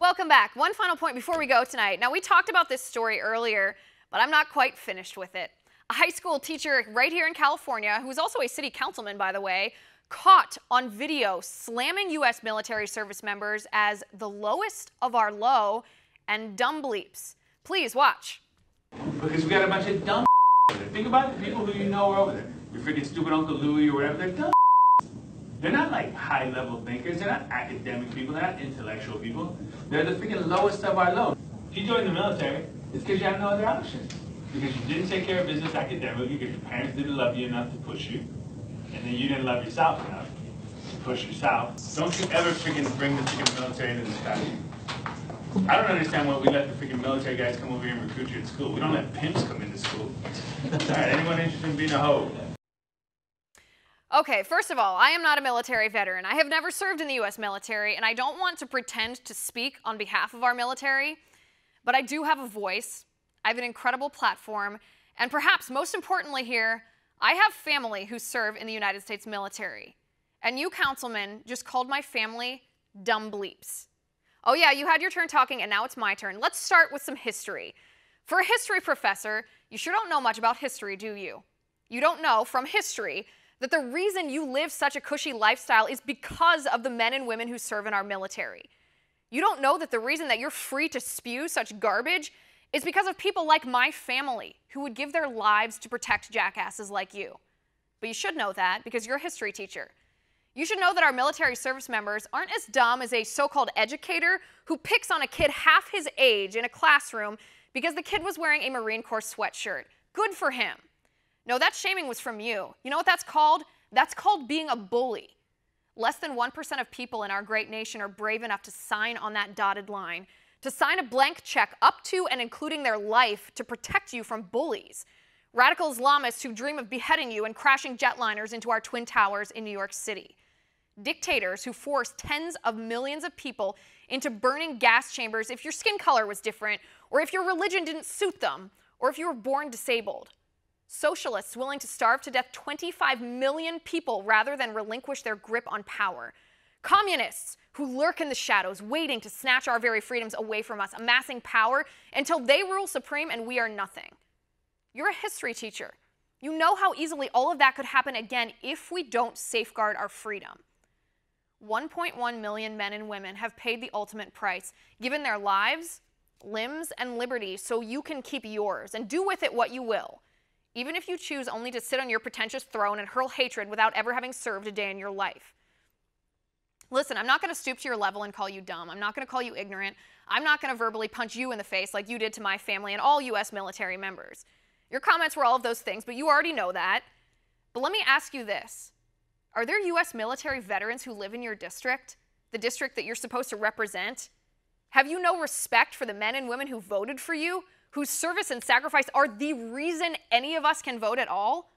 Welcome back. One final point before we go tonight. Now, we talked about this story earlier, but I'm not quite finished with it. A high school teacher right here in California, who is also a city councilman, by the way, caught on video slamming U.S. military service members as the lowest of our low and dumb bleeps. Please watch. Because we got a bunch of dumb over there. Think about the people who you know are over there. Your freaking stupid Uncle Louie or whatever. They're dumb. They're not like high-level thinkers. They're not academic people. They're not intellectual people. They're the freaking lowest of our low. If you join the military, it's because you have no other option. Because you didn't take care of business academically, because your parents didn't love you enough to push you, and then you didn't love yourself enough to push yourself. Don't you ever freaking bring the freaking military into this country. I don't understand why we let the freaking military guys come over here and recruit you at school. We don't let pimps come into school. All right, anyone interested in being a hoe? Okay, first of all, I am not a military veteran. I have never served in the U.S. military, and I don't want to pretend to speak on behalf of our military, but I do have a voice. I have an incredible platform, and perhaps most importantly here, I have family who serve in the United States military. And you, councilman, just called my family dumb bleeps. Oh yeah, you had your turn talking, and now it's my turn. Let's start with some history. For a history professor, you sure don't know much about history, do you? You don't know from history that the reason you live such a cushy lifestyle is because of the men and women who serve in our military. You don't know that the reason that you're free to spew such garbage is because of people like my family who would give their lives to protect jackasses like you. But you should know that because you're a history teacher. You should know that our military service members aren't as dumb as a so-called educator who picks on a kid half his age in a classroom because the kid was wearing a Marine Corps sweatshirt. Good for him. No, that shaming was from you. You know what that's called? That's called being a bully. Less than 1% of people in our great nation are brave enough to sign on that dotted line, to sign a blank check up to and including their life to protect you from bullies. Radical Islamists who dream of beheading you and crashing jetliners into our Twin Towers in New York City. Dictators who force tens of millions of people into burning gas chambers if your skin color was different, or if your religion didn't suit them, or if you were born disabled. Socialists willing to starve to death 25 million people rather than relinquish their grip on power. Communists who lurk in the shadows, waiting to snatch our very freedoms away from us, amassing power until they rule supreme and we are nothing. You're a history teacher. You know how easily all of that could happen again if we don't safeguard our freedom. 1.1 million men and women have paid the ultimate price, given their lives, limbs, and liberty so you can keep yours and do with it what you will, even if you choose only to sit on your pretentious throne and hurl hatred without ever having served a day in your life. Listen, I'm not going to stoop to your level and call you dumb. I'm not going to call you ignorant. I'm not going to verbally punch you in the face like you did to my family and all U.S. military members. Your comments were all of those things, but you already know that. But let me ask you this. Are there U.S. military veterans who live in your district, the district that you're supposed to represent? Have you no respect for the men and women who voted for you, whose service and sacrifice are the reason any of us can vote at all?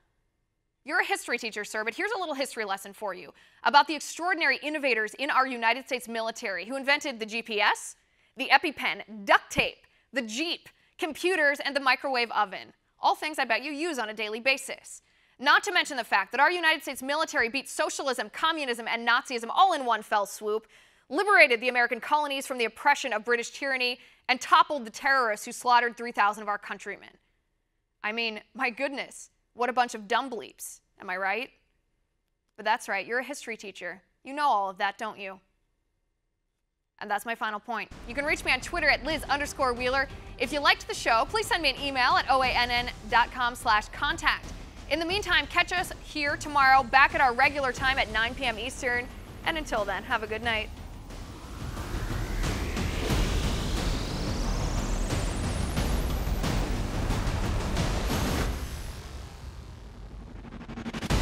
You're a history teacher, sir, but here's a little history lesson for you about the extraordinary innovators in our United States military who invented the GPS, the EpiPen, duct tape, the Jeep, computers, and the microwave oven. All things I bet you use on a daily basis. Not to mention the fact that our United States military beat socialism, communism, and Nazism all in one fell swoop, liberated the American colonies from the oppression of British tyranny, and toppled the terrorists who slaughtered 3,000 of our countrymen. I mean, my goodness, what a bunch of dumb bleeps, am I right? But that's right, you're a history teacher. You know all of that, don't you? And that's my final point. You can reach me on Twitter at Liz_Wheeler. If you liked the show, please send me an email at oann.com/contact. In the meantime, catch us here tomorrow, back at our regular time at 9 p.m. Eastern. And until then, have a good night.